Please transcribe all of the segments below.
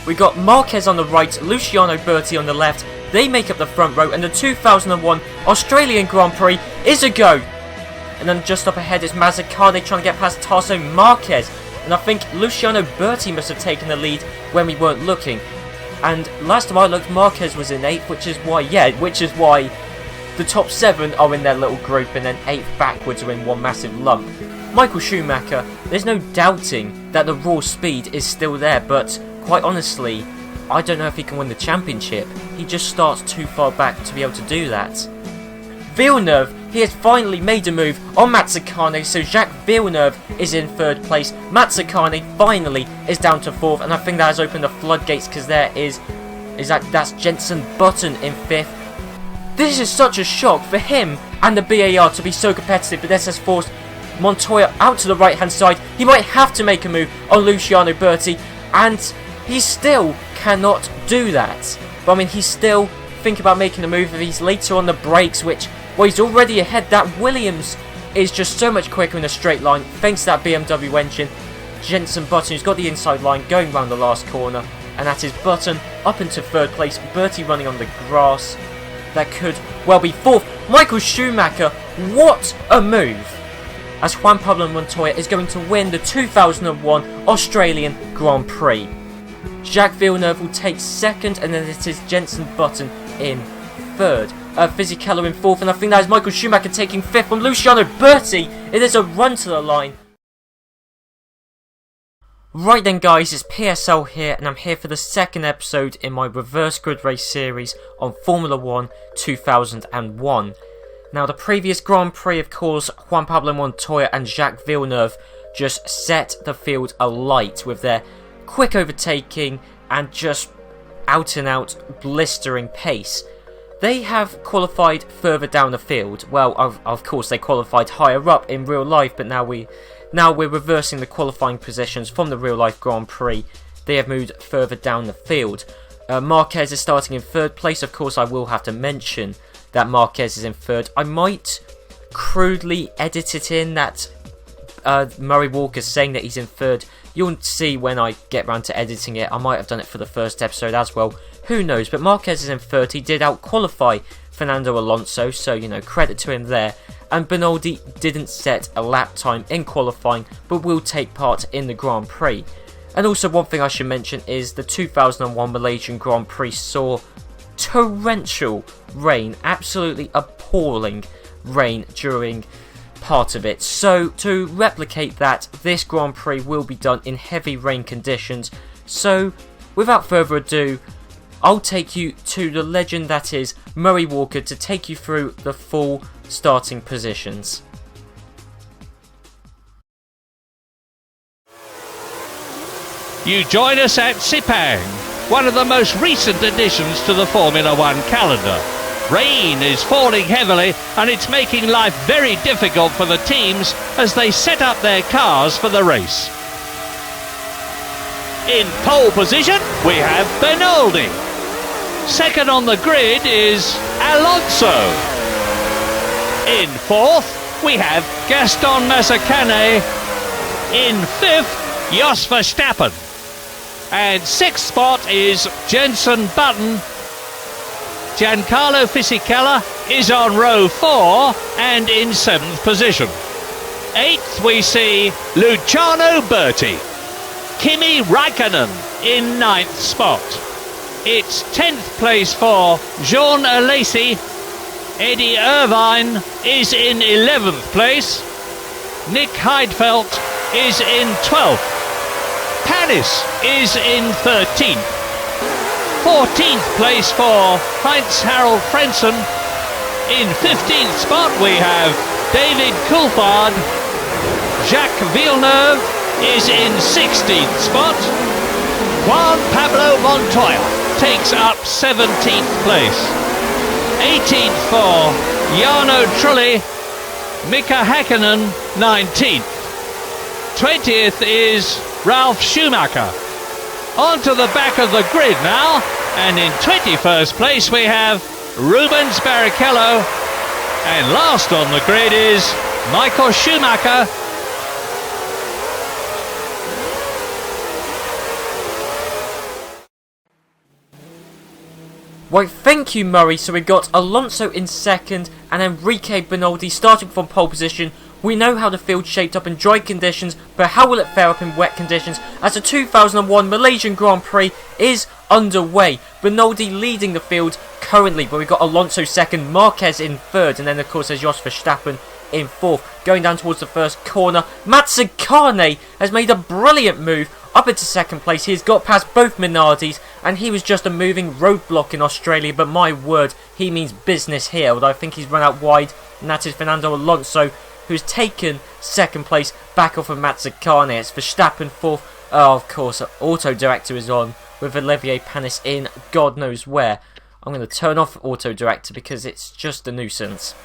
We got Marquez on the right, Luciano Berti on the left. They make up the front row, and the 2001 Australian Grand Prix is a go. And then just up ahead is Mazzacane trying to get past Tarso Marquez. And I think Luciano Berti must have taken the lead when we weren't looking. And last time I looked, Marquez was in 8th, which is why the top 7 are in their little group, and then 8th backwards are in one massive lump. Michael Schumacher, there's no doubting that the raw speed is still there, but quite honestly, I don't know if he can win the championship. He just starts too far back to be able to do that. Villeneuve, he has finally made a move on Mazzacane, so Jacques Villeneuve is in 3rd place. Mazzacane finally is down to 4th, and I think that has opened the floodgates, because that's Jenson Button in 5th. This is such a shock for him and the BAR to be so competitive, but this has forced Montoya out to the right hand side. He might have to make a move on Luciano Berti, and he still cannot do that. But I mean, he's still thinking about making a move if he's later on the brakes, which, well, he's already ahead. That Williams is just so much quicker in a straight line thanks to that BMW engine. Jenson Button, who's got the inside line going round the last corner, and that is Button up into 3rd place. Berti running on the grass. That could well be 4th. Michael Schumacher, what a move! As Juan Pablo Montoya is going to win the 2001 Australian Grand Prix. Jacques Villeneuve will take 2nd, and then it is Jenson Button in 3rd. Fisichella in 4th, and I think that is Michael Schumacher taking 5th from Luciano Berti. It is a run to the line. Right then guys, it's PSL here, and I'm here for the 2nd episode in my reverse grid race series on Formula 1 2001. Now the previous Grand Prix, of course, Juan Pablo Montoya and Jacques Villeneuve just set the field alight with their quick overtaking and just out and out blistering pace. They have qualified further down the field. Well, of course they qualified higher up in real life, but now we're reversing the qualifying positions from the real life Grand Prix. They have moved further down the field. Marquez is starting in 3rd place. Of course I will have to mention that Marquez is in 3rd. I might crudely edit it in that Murray Walker's saying that he's in 3rd. You'll see when I get round to editing it. I might have done it for the first episode as well. Who knows? But Marquez is in 3rd. He did out-qualify Fernando Alonso, so, you know, credit to him there. And Bonaldi didn't set a lap time in qualifying, but will take part in the Grand Prix. And also one thing I should mention is the 2001 Malaysian Grand Prix saw torrential rain, absolutely appalling rain during part of it. So to replicate that, this Grand Prix will be done in heavy rain conditions. So without further ado, I'll take you to the legend that is Murray Walker to take you through the full starting positions. You join us at Sepang, one of the most recent additions to the Formula 1 calendar. Rain is falling heavily and it's making life very difficult for the teams as they set up their cars for the race. In pole position we have Bonaldi. Second on the grid is Alonso. In 4th we have Gaston Mazzacane. In 5th, Jos Verstappen. And 6th spot is Jenson Button. Giancarlo Fisichella is on row 4 and in 7th position. 8th we see Luciano Berti. Kimi Raikkonen in 9th spot. It's 10th place for Jean Alesi. Eddie Irvine is in 11th place. Nick Heidfeld is in 12th. Panis is in 13th. 14th place for Heinz-Harald Frentzen. In 15th spot we have David Coulthard. Jacques Villeneuve is in 16th spot. Juan Pablo Montoya takes up 17th place. 18th for Jarno Trulli. Mika Häkkinen 19th. 20th is Ralf Schumacher. On to the back of the grid now, and in 21st place we have Rubens Barrichello, and last on the grid is Michael Schumacher. Right, thank you, Murray. So we've got Alonso in second and Enrique Bernaldi starting from pole position. We know how the field shaped up in dry conditions, but how will it fare up in wet conditions as the 2001 Malaysian Grand Prix is underway? Bernaldi leading the field currently, but we've got Alonso second, Marquez in third, and then of course there's Jos Verstappen in fourth. Going down towards the first corner, Mazzacane has made a brilliant move up into second place. He has got past both Minardis, and he was just a moving roadblock in Australia, but my word, he means business here. Although I think he's run out wide, and that is Fernando Alonso, who's taken second place back off of Mazzacane. It's Verstappen fourth. Oh, of course, Auto Director is on with Olivier Panis in God knows where. I'm going to turn off Auto Director because it's just a nuisance.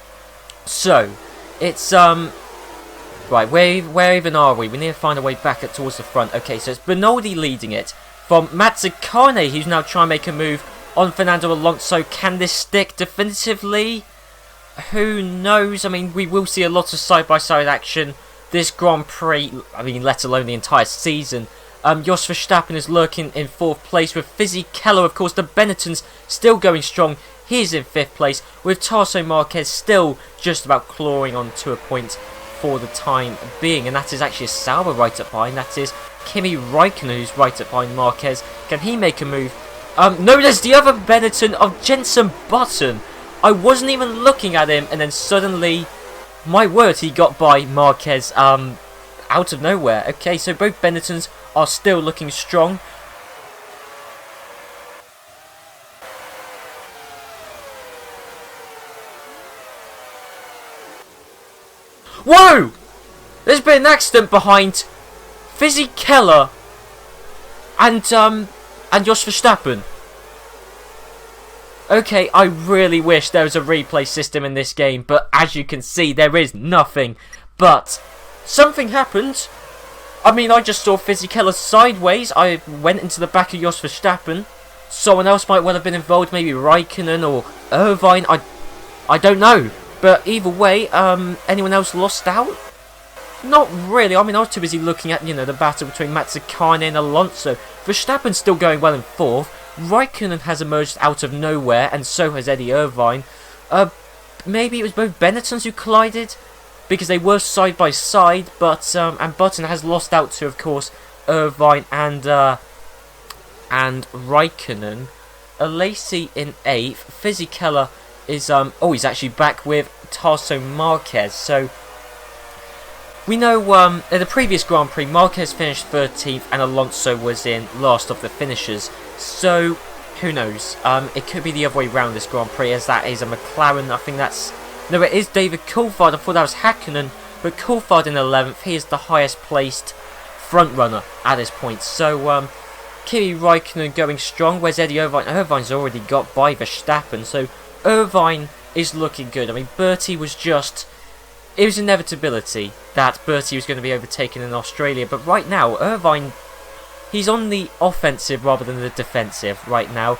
So, it's, right, where even are we? We need to find a way back towards the front. Okay, so it's Bernaldi leading it from Mazzacane, who's now trying to make a move on Fernando Alonso. Can this stick definitively? Who knows? I mean, we will see a lot of side-by-side action this Grand Prix, I mean, let alone the entire season. Jos Verstappen is lurking in fourth place with Fizzy Keller. Of course, the Benettons still going strong. He's in fifth place with Tarso Marquez still just about clawing on to a point for the time being. And that is actually a Sauber right up behind. That is Kimi Raikkonen who's right up behind Marquez. Can he make a move? No, there's the other Benetton of Jenson Button. I wasn't even looking at him, and then suddenly, my word, he got by Marquez out of nowhere. Okay, so both Benettons are still looking strong. Whoa! There's been an accident behind Fizzy Keller and Jos Verstappen. Okay, I really wish there was a replay system in this game, but as you can see, there is nothing. But something happened. I mean, I just saw Fizzy Keller sideways. I went into the back of Jos Verstappen. Someone else might well have been involved, maybe Raikkonen or Irvine. I don't know. But either way, anyone else lost out? Not really. I mean, I was too busy looking at, the battle between Mazzacane and Alonso. Verstappen's still going well in fourth. Raikkonen has emerged out of nowhere, and so has Eddie Irvine. Maybe it was both Benettons who collided, because they were side by side, but and Button has lost out to, of course, Irvine and Raikkonen. Alesi in 8th. Fizzy Keller is he's actually back with Tarso Marquez. So we know in the previous Grand Prix Marquez finished 13th and Alonso was in last of the finishers. So who knows? It could be the other way round this Grand Prix, as that is a McLaren. I think that's no, it is David Coulthard. I thought that was Hakkinen, but Coulthard in 11th. He is the highest placed front runner at this point. So Kimi Raikkonen going strong. Where's Eddie Irvine? Irvine's already got by Verstappen, so Irvine is looking good. I mean, Bertie was just... It was inevitability that Bertie was going to be overtaken in Australia, but right now, Irvine, he's on the offensive rather than the defensive right now.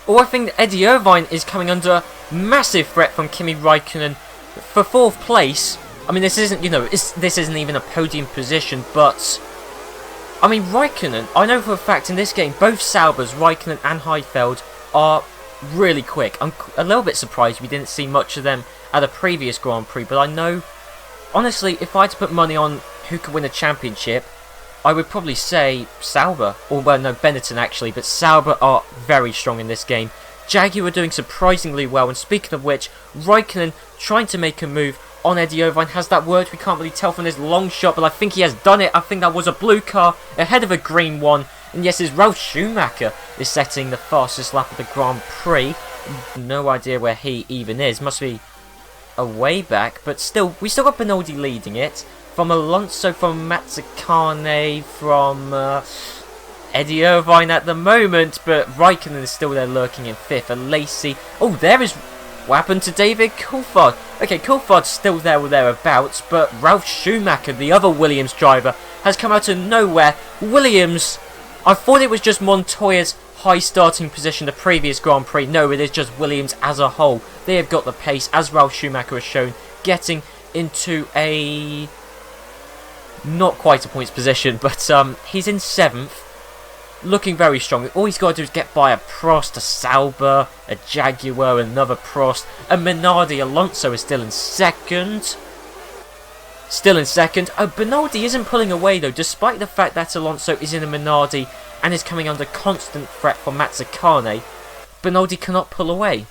I think Eddie Irvine is coming under massive threat from Kimi Raikkonen for 4th place. I mean, this isn't, this isn't even a podium position, but... I mean, Raikkonen, I know for a fact in this game, both Saubers, Raikkonen and Heifeld, are really quick. I'm a little bit surprised we didn't see much of them at a previous Grand Prix, but I know, honestly, if I had to put money on who could win a championship, I would probably say Sauber, or well, no, Benetton actually, but Sauber are very strong in this game. Jaguar are doing surprisingly well, and speaking of which, Raikkonen trying to make a move on Eddie Irvine. Has that worked? We can't really tell from this long shot, but I think he has done it. I think that was a blue car ahead of a green one. And yes, it's Ralf Schumacher is setting the fastest lap of the Grand Prix. No idea where he even is. Must be a way back, but still, we still got Bernaldi leading it. From Alonso, from Mazzacane, from Eddie Irvine at the moment, but Raikkonen is still there lurking in 5th. And Lacey, oh, there is... What happened to David Coulthard? Okay, Coulthard's still there or thereabouts, but Ralf Schumacher, the other Williams driver, has come out of nowhere. Williams, I thought it was just Montoya's high starting position the previous Grand Prix. No, it is just Williams as a whole. They have got the pace, as Ralf Schumacher has shown, getting into a Not quite a points position, but he's in 7th. Looking very strong. All he's got to do is get by a Prost, a Sauber, a Jaguar, another Prost, a Minardi. Alonso is still in 2nd. Still in 2nd. Bernardi isn't pulling away though, despite the fact that Alonso is in a Minardi and is coming under constant threat from Mazzacane. Bernardi cannot pull away.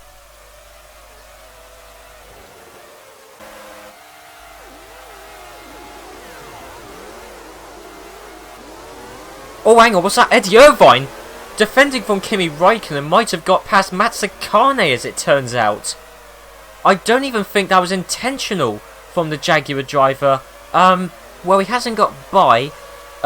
Oh, hang on, what's that? Eddie Irvine, defending from Kimi Raikkonen, might have got past Mazzacane, as it turns out. I don't even think that was intentional from the Jaguar driver. Well, he hasn't got by.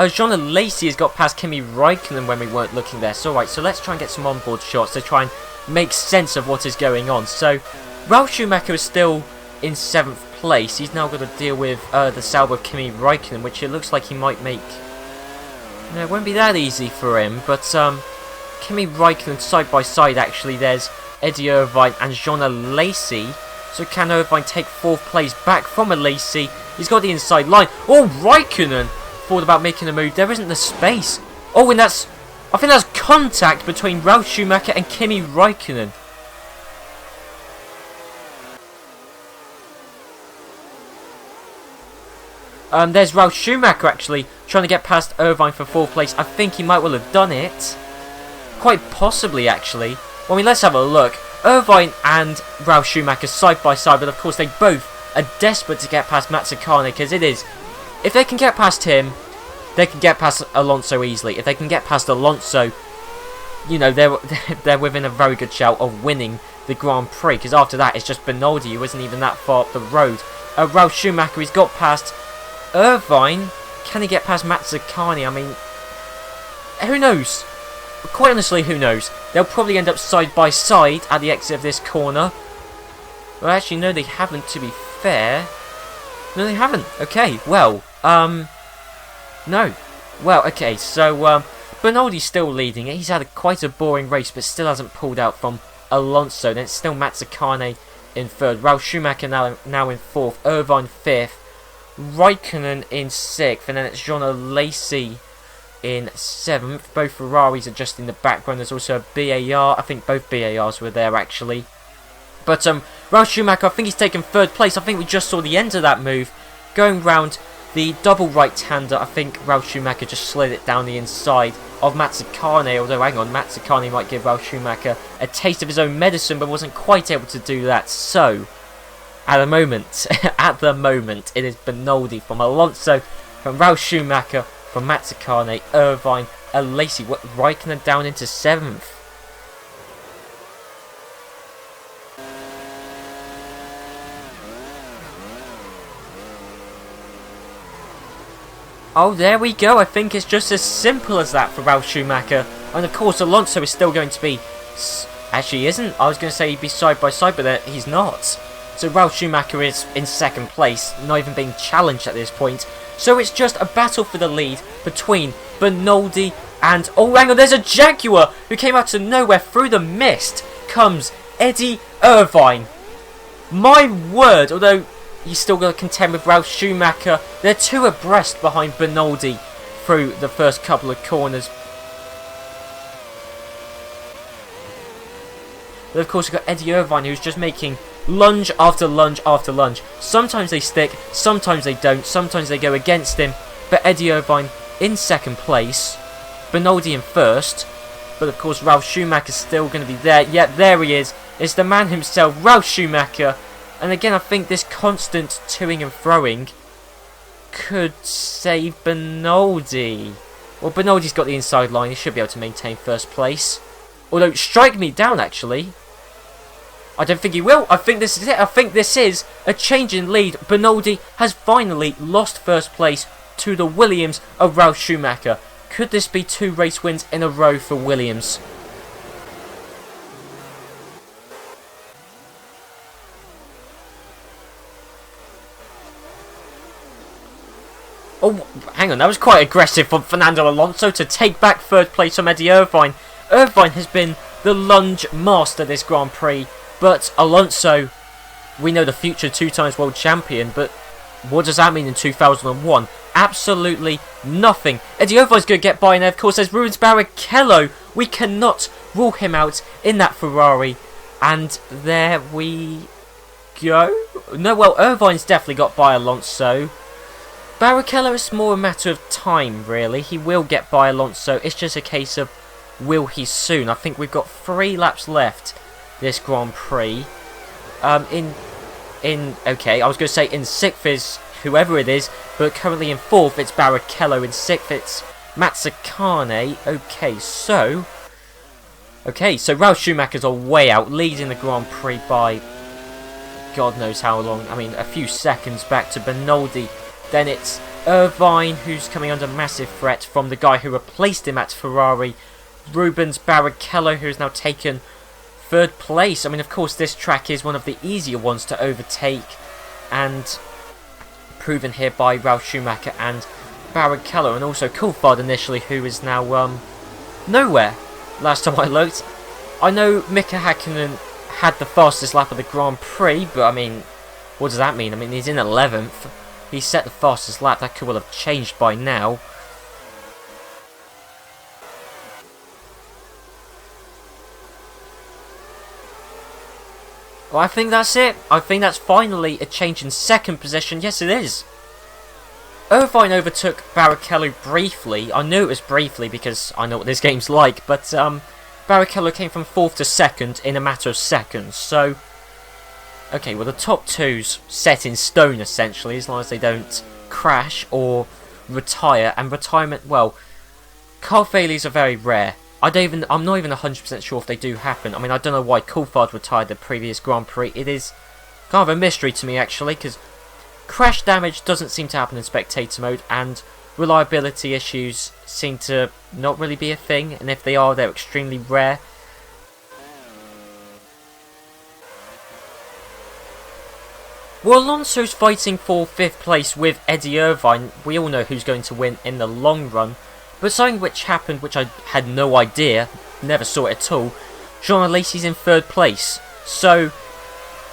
Jean Lacey has got past Kimi Raikkonen when we weren't looking there. So, alright, so let's try and get some onboard shots to try and make sense of what is going on. So, Ralf Schumacher is still in 7th place. He's now got to deal with the Sauber of Kimi Raikkonen, which it looks like he might make... No, it won't be that easy for him, but Kimi Raikkonen side by side actually. There's Eddie Irvine and Jean Lacey. So can Irvine take 4th place back from a Lacey? He's got the inside line. Oh, Raikkonen thought about making a move. There isn't the space. Oh, and that's... I think that's contact between Ralf Schumacher and Kimi Raikkonen. There's Ralf Schumacher actually trying to get past Irvine for 4th place. I think he might well have done it. Quite possibly actually. Well, I mean, let's have a look. Irvine and Ralf Schumacher side by side, but of course they both are desperate to get past Mazzacane, because it is... If they can get past him, they can get past Alonso easily. If they can get past Alonso, you know, they're within a very good shout of winning the Grand Prix, because after that it's just Bernardi, who isn't even that far up the road. Ralf Schumacher, he's got past Irvine. Can he get past Mazzacane? I mean, who knows? Quite honestly, who knows? They'll probably end up side by side at the exit of this corner. Well, actually, no, they haven't, to be fair. No, they haven't. Okay, well, no. Well, okay, so, Bernardi's still leading it. He's had quite a boring race, but still hasn't pulled out from Alonso. Then it's still Mazzacane in 3rd. Ralf Schumacher now in 4th. Irvine 5th. Raikkonen in 6th, and then it's Jean Lacey in 7th. Both Ferraris are just in the background. There's also a BAR. I think both BARs were there actually. But Ralf Schumacher, I think he's taken 3rd place. I think we just saw the end of that move. Going round the double right-hander, I think Ralf Schumacher just slid it down the inside of Mazzacane. Although, hang on, Mazzacane might give Ralf Schumacher a taste of his own medicine, but wasn't quite able to do that. So... At the moment, it is Bernardi from Alonso, from Ralf Schumacher, from Mazzacane, Irvine, and Lacey. Raikkonen down into 7th. Oh, there we go. I think it's just as simple as that for Ralf Schumacher. And of course, Alonso is still going to be... Actually, he isn't. I was going to say he'd be side by side, but he's not. So Ralf Schumacher is in 2nd place, not even being challenged at this point. So it's just a battle for the lead between Bernardi and... Oh, hang on, there's a Jaguar who came out of nowhere. Through the mist comes Eddie Irvine. My word, although he's still going to contend with Ralf Schumacher. They're 2 abreast behind Bernardi through the first couple of corners. But of course we've got Eddie Irvine, who's just making lunge after lunge after lunge. Sometimes they stick, sometimes they don't, sometimes they go against him. But Eddie Irvine in 2nd place, Bernardi in 1st. But of course Ralf Schumacher's still going to be there. Yet there he is. It's the man himself, Ralf Schumacher. And again, I think this constant toing and throwing could save Bernardi. Well, Bernardi's got the inside line. He should be able to maintain 1st place. Although, strike me down actually. I don't think he will. I think this is it. I think this is a change in lead. Bernardi has finally lost 1st place to the Williams of Ralf Schumacher. Could this be 2 race wins in a row for Williams? Oh, hang on. That was quite aggressive from Fernando Alonso to take back 3rd place from Eddie Irvine. Irvine has been the lunge master this Grand Prix. But Alonso, we know the future 2 times world champion, but what does that mean in 2001? absolutely nothing. Eddie Irvine's going to get by, and of course there's Rubens Barrichello. We cannot rule him out in that Ferrari. And there we go. No, well, Irvine's definitely got by Alonso. Barrichello is more a matter of time, really. He will get by Alonso. It's just a case of will he soon. I think we've got 3 laps left this Grand Prix. Okay, I was going to say in 6th is whoever it is, but currently in 4th it's Barrichello, in 6th it's Mazzacane. Okay, so Ralf Schumacher's are way out, leading the Grand Prix by God knows how long. I mean, a few seconds back to Benoldi. Then it's Irvine, who's coming under massive threat from the guy who replaced him at Ferrari. Rubens Barrichello, who has now taken 3rd place. I mean, of course, this track is one of the easier ones to overtake, and proven here by Ralf Schumacher and Barrichello, and also Coulthard initially, who is now nowhere. Last time I looked, I know Mika Hakkinen had the fastest lap of the Grand Prix, but I mean, what does that mean? I mean, he's in 11th. He set the fastest lap. That could well have changed by now. Well, I think that's it. I think that's finally a change in 2nd position. Yes, it is. Irvine overtook Barrichello briefly. I knew it was briefly because I know what this game's like. But Barrichello came from 4th to 2nd in a matter of seconds. So, okay, well the top 2's set in stone essentially, as long as they don't crash or retire. And retirement, well, car failures are very rare. I'm not even 100% sure if they do happen. I mean, I don't know why Coulthard retired the previous Grand Prix. It is kind of a mystery to me, actually, because crash damage doesn't seem to happen in Spectator mode, and reliability issues seem to not really be a thing, and if they are, they're extremely rare. Well, Alonso's fighting for 5th place with Eddie Irvine. We all know who's going to win in the long run. But something which happened, which I had no idea, never saw it at all, Jean Alesi's in 3rd place. So,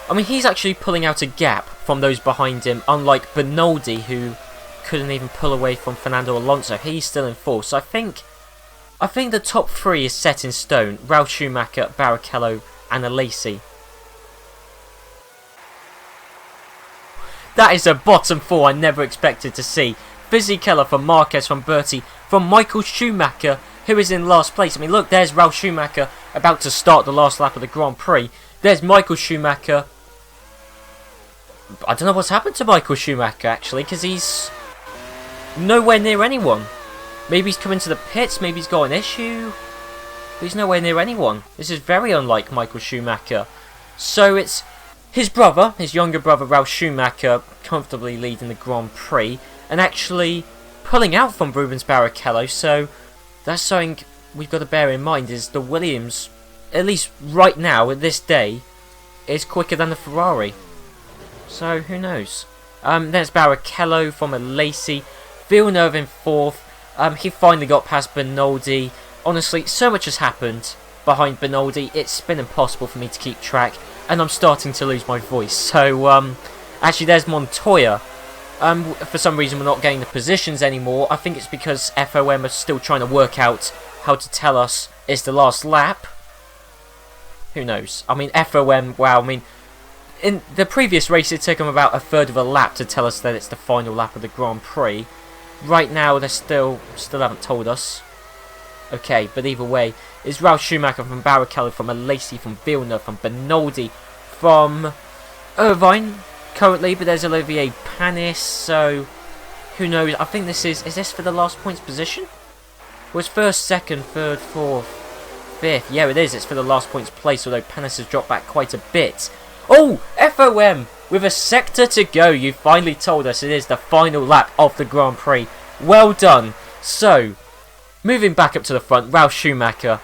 I mean, he's actually pulling out a gap from those behind him, unlike Benoldi, who couldn't even pull away from Fernando Alonso. He's still in 4th. So I think the top 3 is set in stone. Ralf Schumacher, Barrichello and Alesi. That is a bottom 4 I never expected to see. Fisichella from Marquez, from Bertie, from Michael Schumacher, who is in last place. I mean, look, there's Ralf Schumacher about to start the last lap of the Grand Prix. There's Michael Schumacher. I don't know what's happened to Michael Schumacher, actually, because he's nowhere near anyone. Maybe he's coming to the pits, maybe he's got an issue. But he's nowhere near anyone. This is very unlike Michael Schumacher. So it's his brother, his younger brother, Ralf Schumacher, comfortably leading the Grand Prix, and actually pulling out from Rubens Barrichello. So that's something we've got to bear in mind, is the Williams, at least right now, at this day, is quicker than the Ferrari. So who knows? There's Barrichello from Alesi, Villeneuve in 4th. He finally got past Benoldi. Honestly, so much has happened behind Benoldi, it's been impossible for me to keep track, and I'm starting to lose my voice. So, actually there's Montoya. For some reason we're not getting the positions anymore. I think it's because FOM are still trying to work out how to tell us it's the last lap. Who knows? I mean, FOM, wow, I mean, in the previous race it took them about a third of a lap to tell us that it's the final lap of the Grand Prix. Right now they still haven't told us. Okay, but either way, it's Ralf Schumacher from Barrichello, from Alesi, from Villeneuve, from Benoldi, from Irvine currently, but there's Olivier Panis, so who knows? I think is this for the last points position? Was first, second, third, fourth, fifth? Yeah, it is. It's for the last points place, although Panis has dropped back quite a bit. Oh, FOM! With a sector to go, you finally told us it is the final lap of the Grand Prix. Well done. So, moving back up to the front, Ralf Schumacher.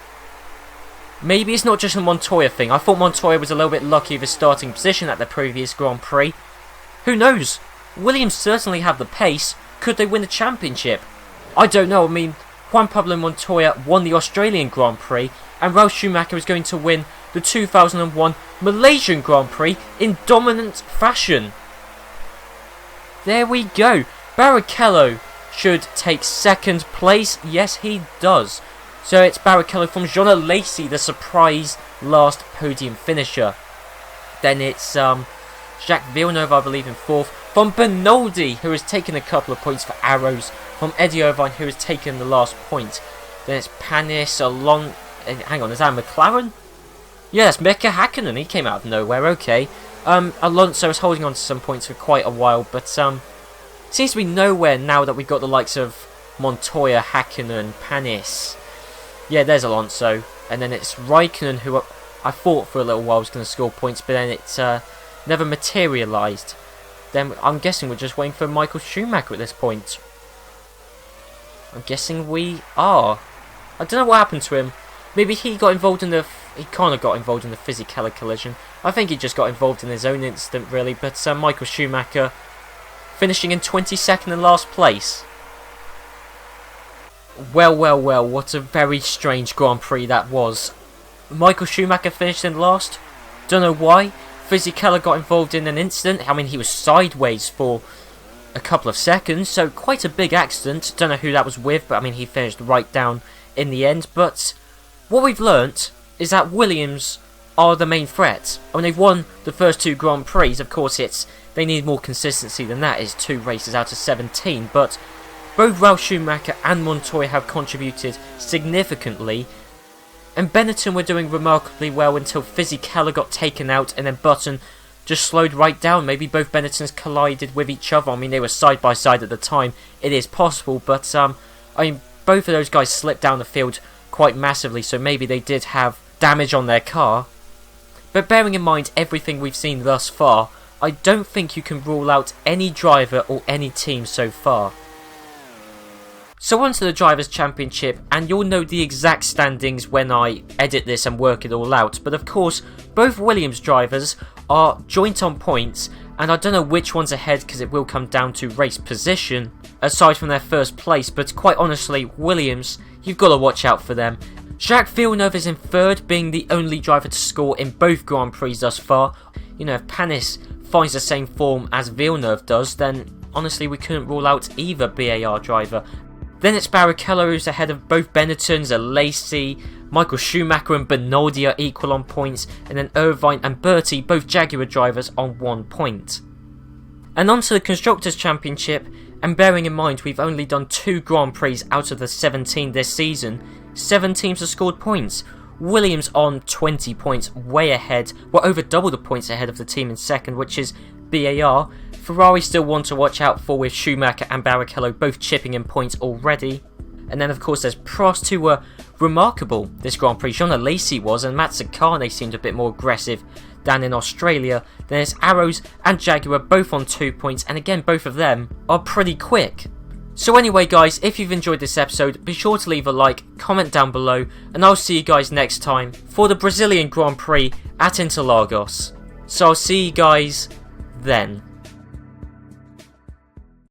Maybe it's not just a Montoya thing. I thought Montoya was a little bit lucky with his starting position at the previous Grand Prix. Who knows? Williams certainly have the pace. Could they win the championship? I don't know. I mean, Juan Pablo Montoya won the Australian Grand Prix, and Ralf Schumacher is going to win the 2001 Malaysian Grand Prix in dominant fashion. There we go. Barrichello should take second place. Yes, he does. So it's Barrichello from Jean Alesi, the surprise last podium finisher. Then it's Jacques Villeneuve, I believe, in fourth. From Bernoldi, who has taken a couple of points for arrows. From Eddie Irvine, who has taken the last point. Then it's Panis, hang on, is that McLaren? Yes, Mika Hakkinen, he came out of nowhere, okay. Alonso is holding on to some points for quite a while, but seems to be nowhere now that we've got the likes of Montoya, Hakkinen, Panis. Yeah, there's Alonso. And then it's Raikkonen, who I thought for a little while was going to score points, but then it's never materialised. Then I'm guessing we're just waiting for Michael Schumacher at this point. I'm guessing we are. I don't know what happened to him. Maybe he got involved in he kind of got involved in the Fisichella collision. I think he just got involved in his own incident, really. But Michael Schumacher finishing in 22nd and last place. Well, what a very strange Grand Prix that was. Michael Schumacher finished in last. Don't know why. Fisichella got involved in an incident. I mean, he was sideways for a couple of seconds, so quite a big accident. Don't know who that was with, but I mean, he finished right down in the end. But what we've learnt is that Williams are the main threat. I mean, they've won the first 2 Grand Prix. Of course, they need more consistency than that. It's 2 races out of 17, but both Ralf Schumacher and Montoya have contributed significantly, and Benetton were doing remarkably well until Fisichella got taken out, and then Button just slowed right down. Maybe both Benettons collided with each other. I mean, they were side by side at the time. It is possible, but I mean, both of those guys slipped down the field quite massively, so maybe they did have damage on their car. But bearing in mind everything we've seen thus far, I don't think you can rule out any driver or any team so far. So on to the Drivers' Championship, and you'll know the exact standings when I edit this and work it all out. But of course, both Williams drivers are joint on points, and I don't know which one's ahead because it will come down to race position, aside from their first place. But quite honestly, Williams, you've got to watch out for them. Jacques Villeneuve is in third, being the only driver to score in both Grand Prix thus far. You know, if Panis finds the same form as Villeneuve does, then honestly we couldn't rule out either BAR driver. Then it's Barrichello who's ahead of both Benettons, Alesi, Michael Schumacher and Bernoldi are equal on points, and then Irvine and Bertie, both Jaguar drivers, on 1 point. And on to the Constructors' Championship, and bearing in mind we've only done 2 Grand Prix out of the 17 this season, 7 teams have scored points. Williams on 20 points, way ahead, over double the points ahead of the team in second, which is BAR. Ferrari still one to watch out for, with Schumacher and Barrichello both chipping in points already. And then of course there's Prost, who were remarkable this Grand Prix. Jean Alesi was, and Matt Sakane seemed a bit more aggressive than in Australia. Then there's Arrows and Jaguar both on 2 points, and again both of them are pretty quick. So anyway guys, if you've enjoyed this episode, be sure to leave a like, comment down below, and I'll see you guys next time for the Brazilian Grand Prix at Interlagos. So I'll see you guys then.